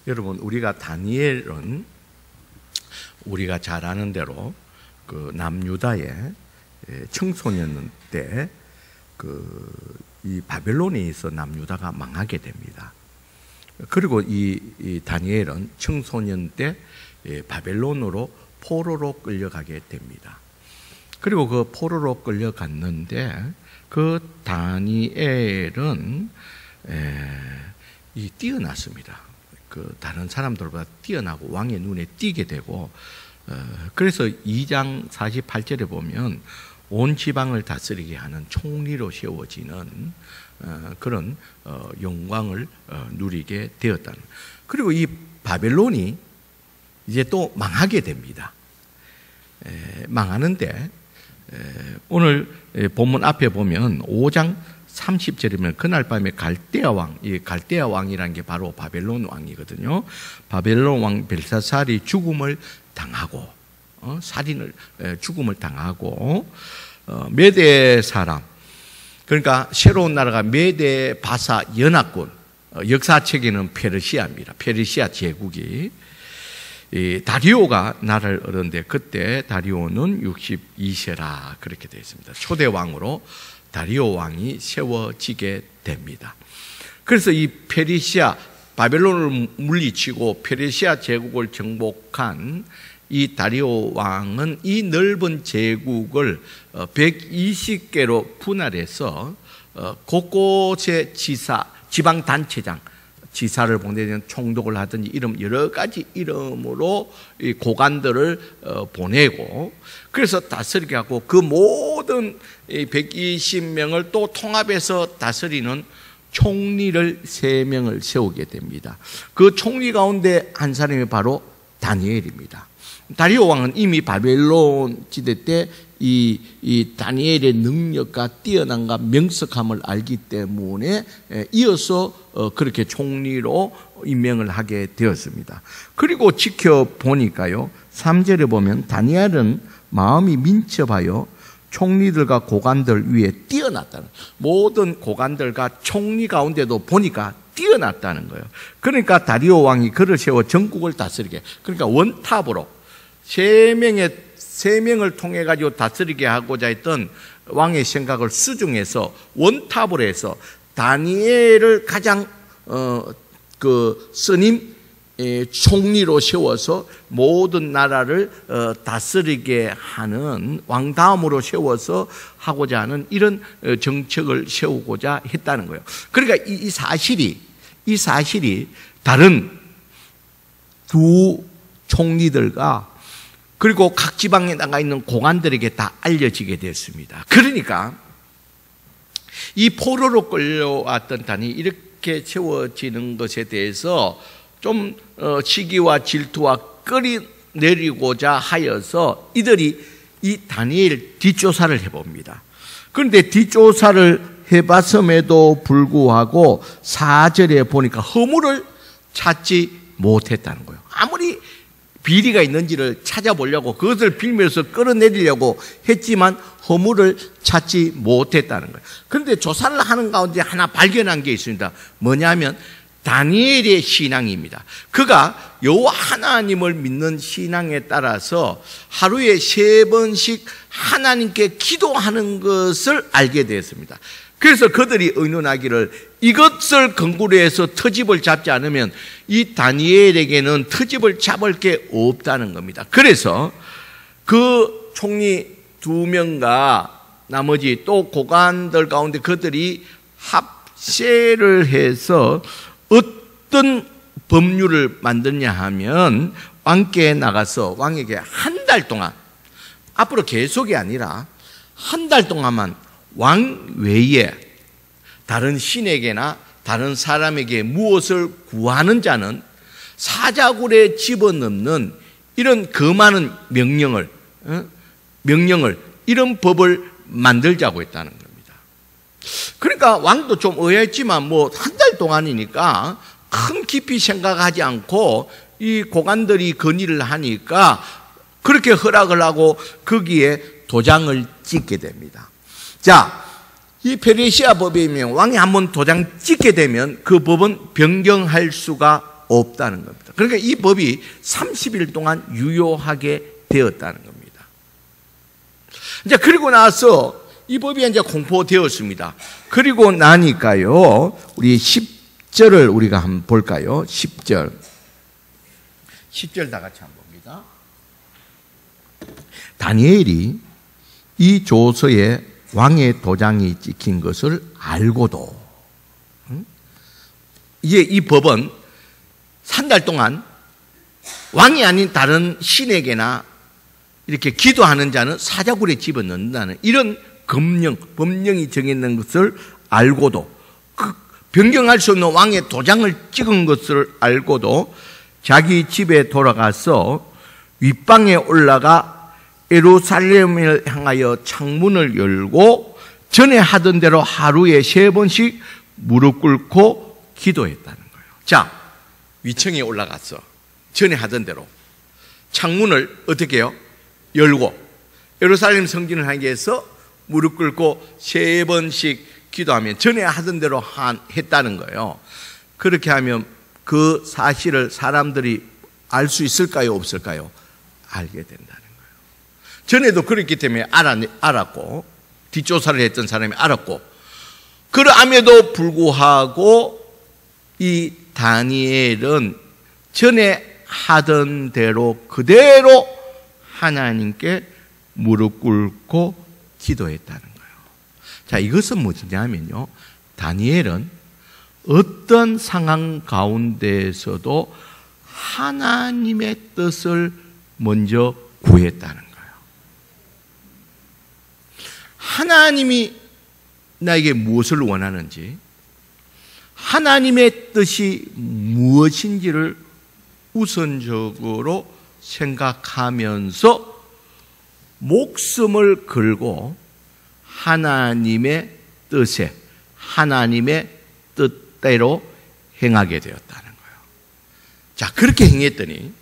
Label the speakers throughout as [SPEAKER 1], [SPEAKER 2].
[SPEAKER 1] 여러분, 우리가 다니엘은 우리가 잘 아는 대로 그 남유다의 청소년 때 이 바벨론에 있어 남유다가 망하게 됩니다. 그리고 이 다니엘은 청소년 때 바벨론으로 포로로 끌려가게 됩니다. 그리고 그 포로로 끌려갔는데 그 다니엘은 뛰어났습니다. 그 다른 사람들보다 뛰어나고 왕의 눈에 띄게 되고, 그래서 2장 48절에 보면 온 지방을 다스리게 하는 총리로 세워지는 그런 영광을 누리게 되었다는. 그리고 이 바벨론이 이제 또 망하게 됩니다. 망하는데 오늘 본문 앞에 보면 5장 30절이면 그날 밤에 갈대아 왕, 이 갈대아 왕이라는 게 바로 바벨론 왕이거든요. 바벨론 왕 벨사살이 죽음을 당하고, 죽음을 당하고, 메대 사람, 그러니까 새로운 나라가 메대 바사 연합군, 역사책에는 페르시아입니다. 페르시아 제국이 다리오가 나라를 얻었는데, 그때 다리오는 62세라 그렇게 되어 있습니다. 초대 왕으로 다리오 왕이 세워지게 됩니다. 그래서 이 페르시아, 바벨론을 물리치고 페르시아 제국을 정복한 이 다리오 왕은 이 넓은 제국을 120개로 분할해서 곳곳에 지방단체장, 지사를 보내는 총독을 하든지 이름 여러 가지 이름으로 이 고관들을 보내고, 그래서 다스리게 하고 그 모든 120명을 또 통합해서 다스리는 총리를 3명을 세우게 됩니다. 그 총리 가운데 한 사람이 바로 다니엘입니다. 다리오 왕은 이미 바벨론 지대 때 이 다니엘의 능력과 뛰어남과 명석함을 알기 때문에 이어서 그렇게 총리로 임명을 하게 되었습니다. 그리고 지켜보니까요, 3절에 보면 다니엘은 마음이 민첩하여 총리들과 고관들 위에 뛰어났다는, 모든 고관들과 총리 가운데도 보니까 뛰어났다는 거예요. 그러니까 다리오 왕이 그를 세워 전국을 다스리게, 그러니까 원탑으로 3명을 통해 가지고 다스리게 하고자 했던 왕의 생각을 수중해서 원탑으로 해서 다니엘을 가장 스님 총리로 세워서 모든 나라를 다스리게 하는 왕 다음으로 세워서 하고자 하는 이런 정책을 세우고자 했다는 거예요. 그러니까 이 사실이 다른 두 총리들과 그리고 각 지방에 나가 있는 공안들에게 다 알려지게 됐습니다. 그러니까 이 포로로 끌려왔던 단이 이렇게 세워지는 것에 대해서 좀 시기와 질투와 끌어내리고자 하여서 이들이 이 다니엘 뒷조사를 해봅니다. 그런데 뒷조사를 해봤음에도 불구하고 4절에 보니까 허물을 찾지 못했다는 거예요. 아무리 비리가 있는지를 찾아보려고 그것을 빌면서 끌어내리려고 했지만 허물을 찾지 못했다는 거예요. 그런데 조사를 하는 가운데 하나 발견한 게 있습니다. 뭐냐면 다니엘의 신앙입니다. 그가 여호와 하나님을 믿는 신앙에 따라서 하루에 3번씩 하나님께 기도하는 것을 알게 되었습니다. 그래서 그들이 의논하기를 이것을 근거로 해서 트집을 잡지 않으면 이 다니엘에게는 트집을 잡을 게 없다는 겁니다. 그래서 그 총리 2명과 나머지 또 고관들 가운데 그들이 합세를 해서 어떤 법률을 만드냐 하면 왕께 나가서 왕에게 한 달 동안, 앞으로 계속이 아니라 한 달 동안만 왕 외에 다른 신에게나 다른 사람에게 무엇을 구하는 자는 사자굴에 집어넣는 이런 많은 명령을 이런 법을 만들자고 했다는 겁니다. 그러니까 왕도 좀 의아했지만 한 달 동안이니까 큰 깊이 생각하지 않고 이 고관들이 건의를 하니까 그렇게 허락을 하고 거기에 도장을 찍게 됩니다. 자, 이 페르시아 법에 의하면 왕이 한번 도장 찍게 되면 그 법은 변경할 수가 없다는 겁니다. 그러니까 이 법이 30일 동안 유효하게 되었다는 겁니다. 이제 그리고 나서 이 법이 이제 공포되었습니다. 그리고 나니까요, 우리 10절을 우리가 한번 볼까요? 10절. 10절 다 같이 한번 봅니다. 다니엘이 이 조서에 왕의 도장이 찍힌 것을 알고도, 이제 이 법은 3달 동안 왕이 아닌 다른 신에게나 이렇게 기도하는 자는 사자굴에 집어넣는다는 이런 법령이 정해있는 것을 알고도, 변경할 수 없는 왕의 도장을 찍은 것을 알고도 자기 집에 돌아가서 윗방에 올라가 예루살렘을 향하여 창문을 열고 전에 하던 대로 하루에 3번씩 무릎 꿇고 기도했다는 거예요. 자, 위층에 올라갔어. 전에 하던 대로 창문을 어떻게 해요? 열고 예루살렘 성전을 향해서 무릎 꿇고 3번씩 기도하면 전에 하던 대로 했다는 거예요. 그렇게 하면 그 사실을 사람들이 알 수 있을까요? 없을까요? 알게 된다는 거예요. 전에도 그랬기 때문에 알았고, 뒷조사를 했던 사람이 알았고, 그럼에도 불구하고 이 다니엘은 전에 하던 대로 그대로 하나님께 무릎 꿇고 기도했다는 거예요. 자, 이것은 무엇이냐면요, 다니엘은 어떤 상황 가운데에서도 하나님의 뜻을 먼저 구했다는 거예요. 하나님이 나에게 무엇을 원하는지, 하나님의 뜻이 무엇인지를 우선적으로 생각하면서 목숨을 걸고 하나님의 뜻에, 하나님의 뜻대로 행하게 되었다는 거예요. 자, 그렇게 행했더니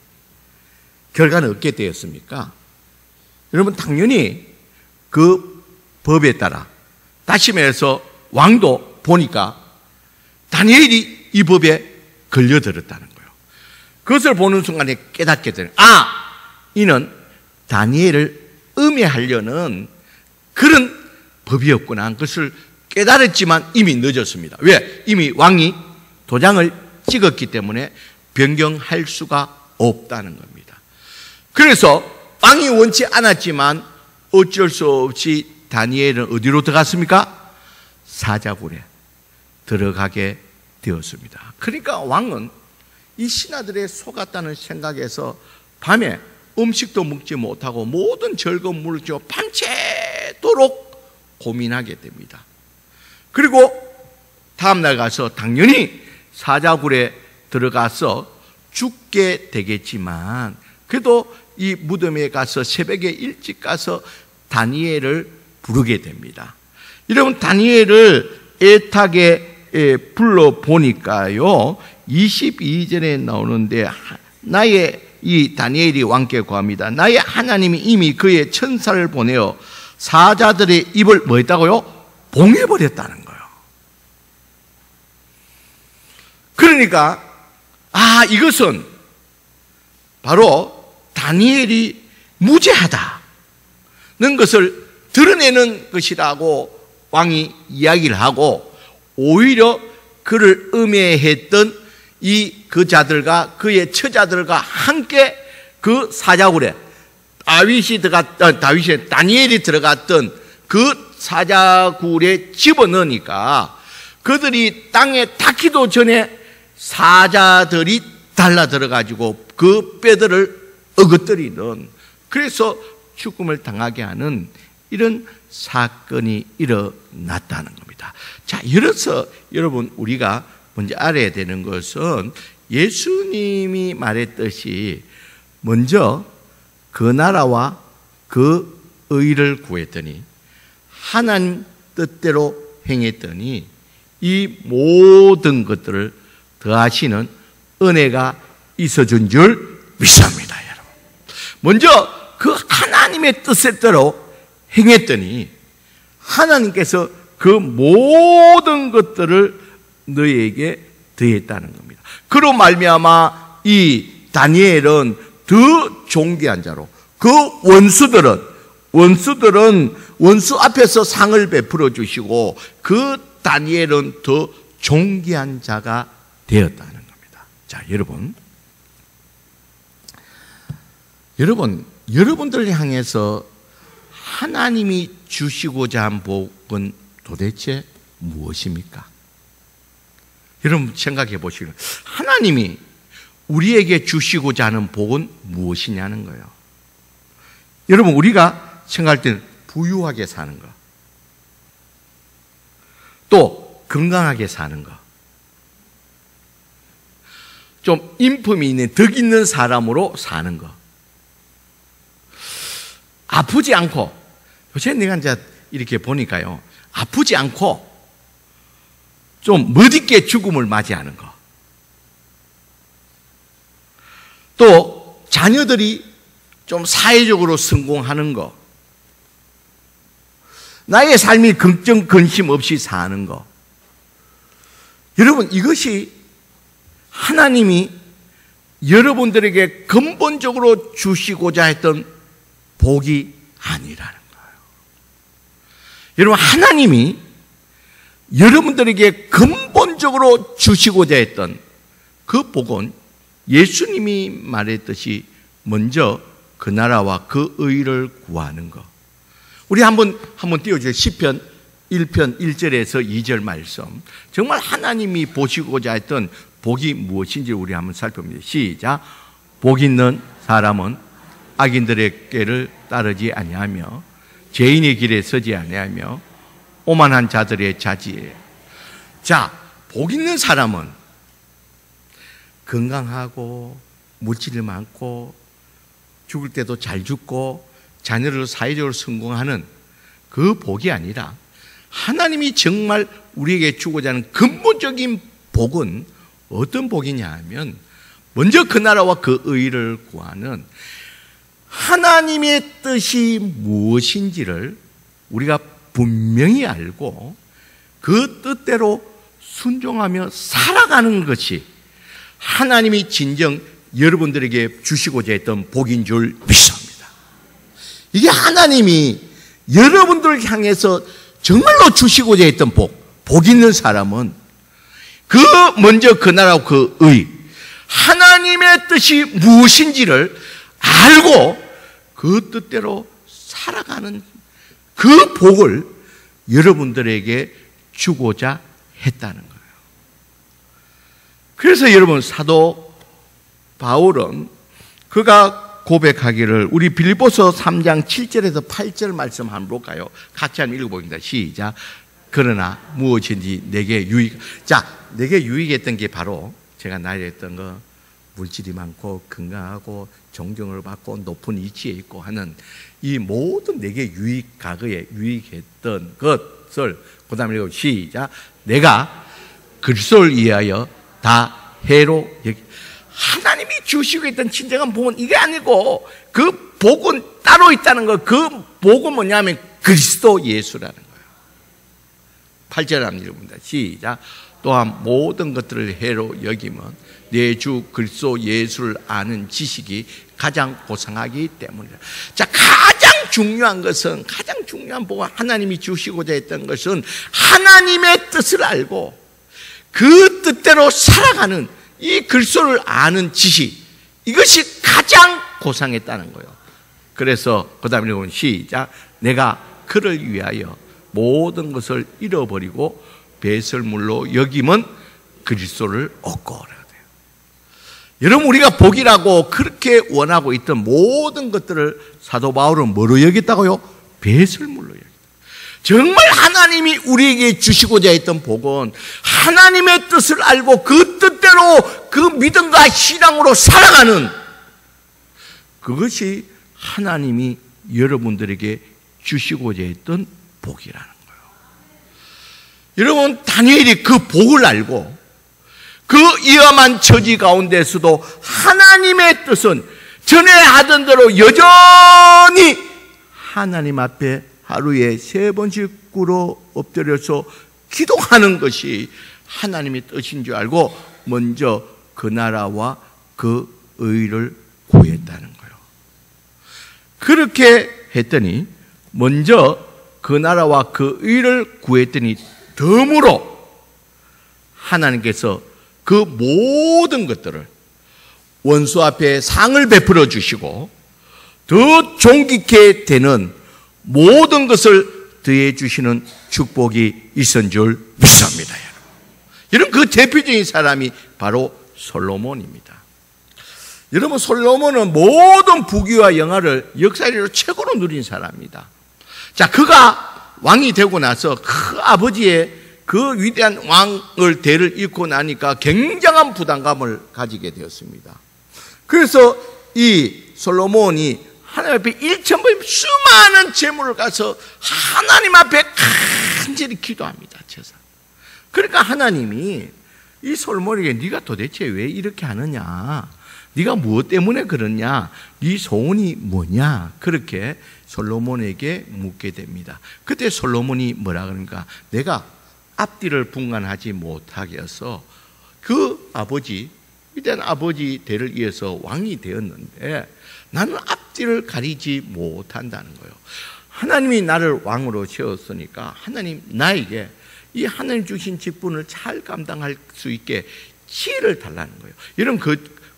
[SPEAKER 1] 결과는 어떻게 되었습니까? 여러분, 당연히 그 법에 따라, 다시 말해서 왕도 보니까 다니엘이 이 법에 걸려들었다는 거예요. 그것을 보는 순간에 깨닫게 되는, 이는 다니엘을 음해하려는 그런 법이었구나. 그것을 깨달았지만 이미 늦었습니다. 왜? 이미 왕이 도장을 찍었기 때문에 변경할 수가 없다는 겁니다. 그래서 왕이 원치 않았지만 어쩔 수 없이 다니엘은 어디로 들어갔습니까? 사자굴에 들어가게 되었습니다. 그러니까 왕은 이 신하들의 속았다는 생각에서 밤에 음식도 먹지 못하고 모든 즐거운 물을 쥐어 밤새도록 고민하게 됩니다. 그리고 다음날 가서 당연히 사자굴에 들어가서 죽게 되겠지만, 그래도 이 무덤에 가서 새벽에 일찍 가서 다니엘을 부르게 됩니다. 여러분, 다니엘을 애타게 불러보니까요, 22절에 나오는데, 나의 이 다니엘이 왕께 구합니다. 나의 하나님이 이미 그의 천사를 보내어 사자들의 입을 뭐 했다고요? 봉해버렸다는 거예요. 그러니까 이것은 바로 다니엘이 무죄하다는 것을 드러내는 것이라고 왕이 이야기를 하고, 오히려 그를 음해했던 그 자들과 그의 처자들과 함께 그 사자굴에 다니엘이 들어갔던 그 사자굴에 집어넣으니까 그들이 땅에 닿기도 전에 사자들이 달라들어가지고 그 뼈들을 어긋뜨리는, 그래서 죽음을 당하게 하는 이런 사건이 일어났다는 겁니다. 자, 이래서 여러분, 우리가 먼저 알아야 되는 것은 예수님이 말했듯이 먼저 그 나라와 그 의를 구했더니, 하나님 뜻대로 행했더니 이 모든 것들을 더하시는 은혜가 있어준 줄 믿습니다, 여러분. 먼저 그 하나님의 뜻대로 행했더니 하나님께서 그 모든 것들을 너희에게 더했다는 겁니다. 그로 말미암아 이 다니엘은 더 존귀한 자로, 그 원수들은 원수 앞에서 상을 베풀어 주시고 그 다니엘은 더 존귀한 자가 되었다는 겁니다. 자, 여러분들 향해서 하나님이 주시고자 한 복은 도대체 무엇입니까? 여러분 생각해 보시면 하나님이 우리에게 주시고자 하는 복은 무엇이냐는 거예요. 여러분, 우리가 생각할 때는 부유하게 사는 거, 또 건강하게 사는 거, 좀 인품이 있는, 덕 있는 사람으로 사는 거, 아프지 않고, 요새 내가 이제 이렇게 보니까요, 아프지 않고 좀 멋있게 죽음을 맞이하는 거, 또 자녀들이 좀 사회적으로 성공하는 거, 나의 삶이 걱정 근심 없이 사는 거. 여러분, 이것이 하나님이 여러분들에게 근본적으로 주시고자 했던 복이 아니라는 거예요. 여러분, 하나님이 여러분들에게 근본적으로 주시고자 했던 그 복은 예수님이 말했듯이 먼저 그 나라와 그 의를 구하는 것. 우리 한번 띄워주세요. 시편 1편 1절에서 2절 말씀. 정말 하나님이 보시고자 했던 복이 무엇인지 우리 한번 살펴봅니다. 시작. 복 있는 사람은 악인들의 꾀를 따르지 아니하며 죄인의 길에 서지 아니하며 오만한 자들의 자지에. 자, 복 있는 사람은 건강하고 물질이 많고 죽을 때도 잘 죽고 자녀를 사회적으로 성공하는 그 복이 아니라 하나님이 정말 우리에게 주고자 하는 근본적인 복은 어떤 복이냐 하면 먼저 그 나라와 그 의를 구하는 하나님의 뜻이 무엇인지를 우리가 분명히 알고 그 뜻대로 순종하며 살아가는 것이 하나님이 진정 여러분들에게 주시고자 했던 복인 줄 믿습니다. 이게 하나님이 여러분들을 향해서 정말로 주시고자 했던 복 있는 사람은 먼저 그 나라와 그 의, 하나님의 뜻이 무엇인지를 알고 그 뜻대로 살아가는 그 복을 여러분들에게 주고자 했다는 거예요. 그래서 여러분, 사도 바울은 그가 고백하기를 우리 빌립보서 3장 7절에서 8절 말씀 한번 볼까요? 같이 한번 읽어보겠습니다. 시작. 그러나 무엇인지 내게 내게 유익했던 게 바로 제가 나이했던 거, 물질이 많고 건강하고 존경을 받고 높은 위치에 있고 하는 이 모든 내게 유익했던 것을 그 다음에 읽어 시작. 내가 그리스도를 위하여 다 해로 여기. 하나님이 주시고 있던 진정한 복은 이게 아니고 그 복은 따로 있다는 거. 그 복은 뭐냐면 그리스도 예수라는 거예요. 8절 한번 읽어봅니다. 시작. 또한 모든 것들을 해로 여기면 내 주 그리스도 예수를 아는 지식이 가장 고상하기 때문이다. 자, 가장 중요한 복은 하나님이 주시고자 했던 것은 하나님의 뜻을 알고 그 뜻대로 살아가는 이 그리스도를 아는 지식, 이것이 가장 고상했다는 거예요. 그래서 그 다음에 보면 시작. 내가 그를 위하여 모든 것을 잃어버리고 배설물로 여김은 그리스도를 얻고 그래야 돼요. 여러분, 우리가 복이라고 그렇게 원하고 있던 모든 것들을 사도 바울은 뭐로 여겼다고요? 배설물로 여겼다. 정말 하나님이 우리에게 주시고자 했던 복은 하나님의 뜻을 알고 그 뜻대로 그 믿음과 신앙으로 살아가는 그것이 하나님이 여러분들에게 주시고자 했던 복이라는 거예요. 여러분, 다니엘이 그 복을 알고 그 위험한 처지 가운데서도 하나님의 뜻은 전에 하던 대로 여전히 하나님 앞에 하루에 3번씩 꿇어 엎드려서 기도하는 것이 하나님의 뜻인 줄 알고 먼저 그 나라와 그 의를 구했다는 거예요. 그렇게 했더니 먼저 그 나라와 그 의를 구했더니 덤으로 하나님께서 그 모든 것들을 원수 앞에 상을 베풀어 주시고 더 존귀케 되는 모든 것을 더해 주시는 축복이 있은 줄 믿습니다. 여러분, 그 대표적인 사람이 바로 솔로몬입니다. 여러분, 솔로몬은 모든 부귀와 영화를 역사적으로 최고로 누린 사람입니다. 자, 그가 왕이 되고 나서 그 아버지의 그 위대한 왕을 대를 잇고 나니까 굉장한 부담감을 가지게 되었습니다. 그래서 이 솔로몬이 하나님 앞에 일천번 수많은 재물을 가서 하나님 앞에 간절히 기도합니다. 제사. 그러니까 하나님이 이 솔로몬에게 네가 도대체 왜 이렇게 하느냐? 네가 무엇 때문에 그러냐? 네 소원이 뭐냐? 그렇게 솔로몬에게 묻게 됩니다. 그때 솔로몬이 뭐라 그러니까 내가 앞뒤를 분간하지 못하게 해서 그 아버지, 위대한 아버지 대를 이어서 왕이 되었는데 나는 앞뒤를 가리지 못한다는 거예요. 하나님이 나를 왕으로 세웠으니까 하나님 나에게 이 하나님 주신 직분을 잘 감당할 수 있게 지혜를 달라는 거예요. 여러분,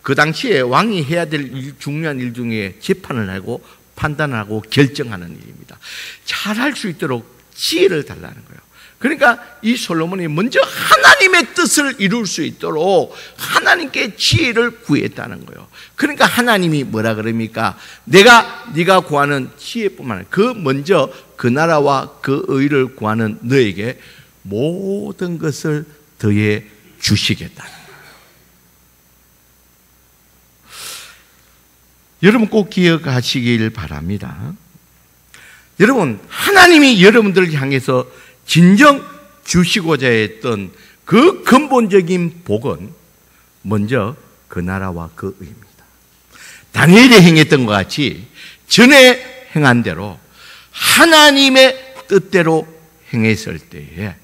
[SPEAKER 1] 그 당시에 왕이 해야 될 중요한 일 중에 재판을 하고 판단하고 결정하는 일입니다. 잘할 수 있도록 지혜를 달라는 거예요. 그러니까 이 솔로몬이 먼저 하나님의 뜻을 이룰 수 있도록 하나님께 지혜를 구했다는 거예요. 그러니까 하나님이 뭐라 그럽니까? 네가 구하는 지혜뿐만 아니라 그 먼저 그 나라와 그 의를 구하는 너에게 모든 것을 더해 주시겠다는 거예요. 여러분 꼭 기억하시길 바랍니다. 여러분, 하나님이 여러분들을 향해서 진정 주시고자 했던 그 근본적인 복은 먼저 그 나라와 그 의입니다. 다니엘이 행했던 것 같이 전에 행한 대로 하나님의 뜻대로 행했을 때에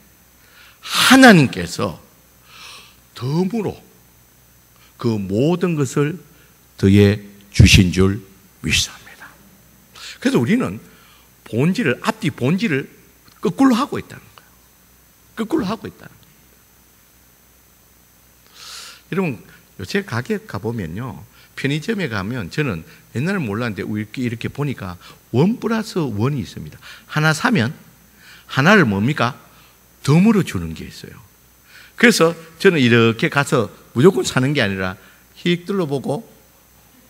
[SPEAKER 1] 하나님께서 덤으로 그 모든 것을 더해 주신 줄 믿습니다. 그래서 우리는 앞뒤 본질을 거꾸로 하고 있다는 거예요. 거꾸로 하고 있다는 거예요. 여러분, 요새 가게 가보면요, 편의점에 가면 저는 옛날에 몰랐는데 이렇게 보니까 1+1이 있습니다. 하나 사면 하나를 뭡니까? 덤으로 주는 게 있어요. 그래서 저는 이렇게 가서 무조건 사는 게 아니라 휙 둘러보고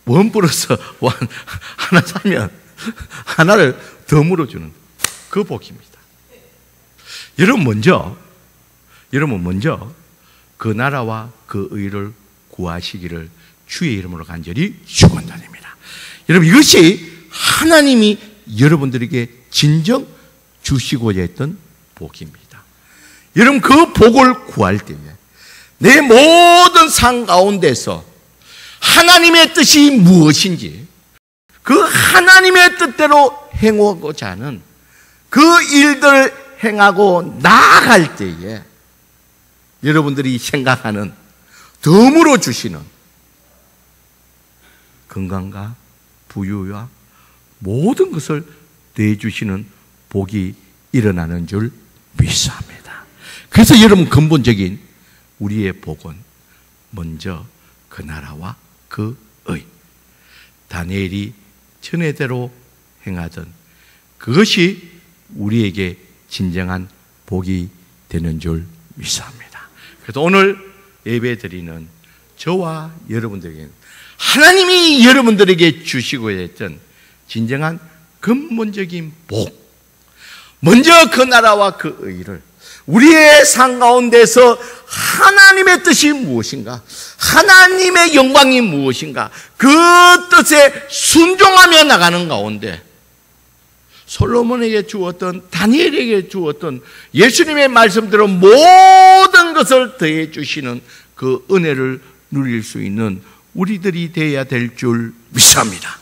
[SPEAKER 1] 1+1 하나 사면 하나를 덤으로 주는 그 복입니다. 여러분 먼저 그 나라와 그 의를 구하시기를 주의 이름으로 간절히 축원드립니다. 여러분, 이것이 하나님이 여러분들에게 진정 주시고자 했던 복입니다. 여러분, 그 복을 구할 때에 내 모든 상 가운데서 하나님의 뜻이 무엇인지 그 하나님의 뜻대로 행하고자 하는 그 일들을 행하고 나아갈 때에 여러분들이 생각하는 덤으로 주시는 건강과 부유와 모든 것을 내주시는 복이 일어나는 줄 믿습니다. 그래서 여러분, 근본적인 우리의 복은 먼저 그 나라와 그 의, 다니엘이 전에대로 행하던 그것이 우리에게 진정한 복이 되는 줄 믿습니다. 그래서 오늘 예배드리는 저와 여러분들에게는 하나님이 여러분들에게 주시고 했던 진정한 근본적인 복, 먼저 그 나라와 그 의를 우리의 삶 가운데서 하나님의 뜻이 무엇인가, 하나님의 영광이 무엇인가, 그 뜻에 순종하며 나가는 가운데 솔로몬에게 주었던, 다니엘에게 주었던 예수님의 말씀대로 모든 것을 더해 주시는 그 은혜를 누릴 수 있는 우리들이 되어야 될 줄 믿습니다.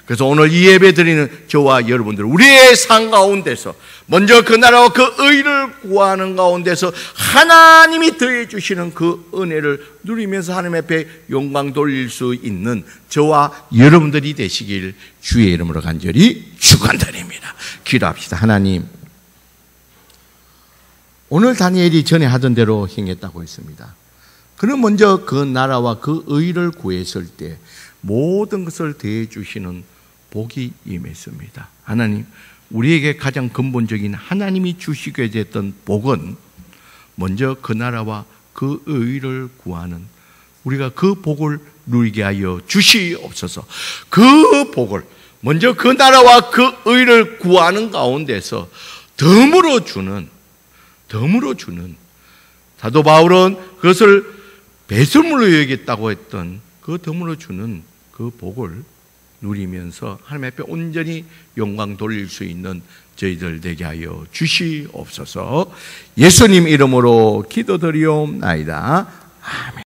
[SPEAKER 1] 그래서 오늘 이 예배 드리는 저와 여러분들, 우리의 삶 가운데서 먼저 그 나라와 그 의를 구하는 가운데서 하나님이 더해 주시는 그 은혜를 누리면서 하나님 앞에 영광 돌릴 수 있는 저와 여러분들이 되시길 주의 이름으로 간절히 축원드립니다. 기도합시다. 하나님, 오늘 다니엘이 전에 하던 대로 행했다고 했습니다. 그는 먼저 그 나라와 그 의를 구했을 때 모든 것을 더해 주시는 복이 임했습니다. 하나님, 우리에게 가장 근본적인 하나님이 주시게 됐던 복은 먼저 그 나라와 그 의를 구하는, 우리가 그 복을 누리게 하여 주시옵소서. 그 복을 먼저 그 나라와 그 의를 구하는 가운데서 덤으로 주는 사도 바울은 그것을 배설물로 여겼다고 했던 그 덤으로 주는 그 복을 누리면서 하나님 앞에 온전히 영광 돌릴 수 있는 저희들 되게 하여 주시옵소서. 예수님 이름으로 기도드리옵나이다. 아멘.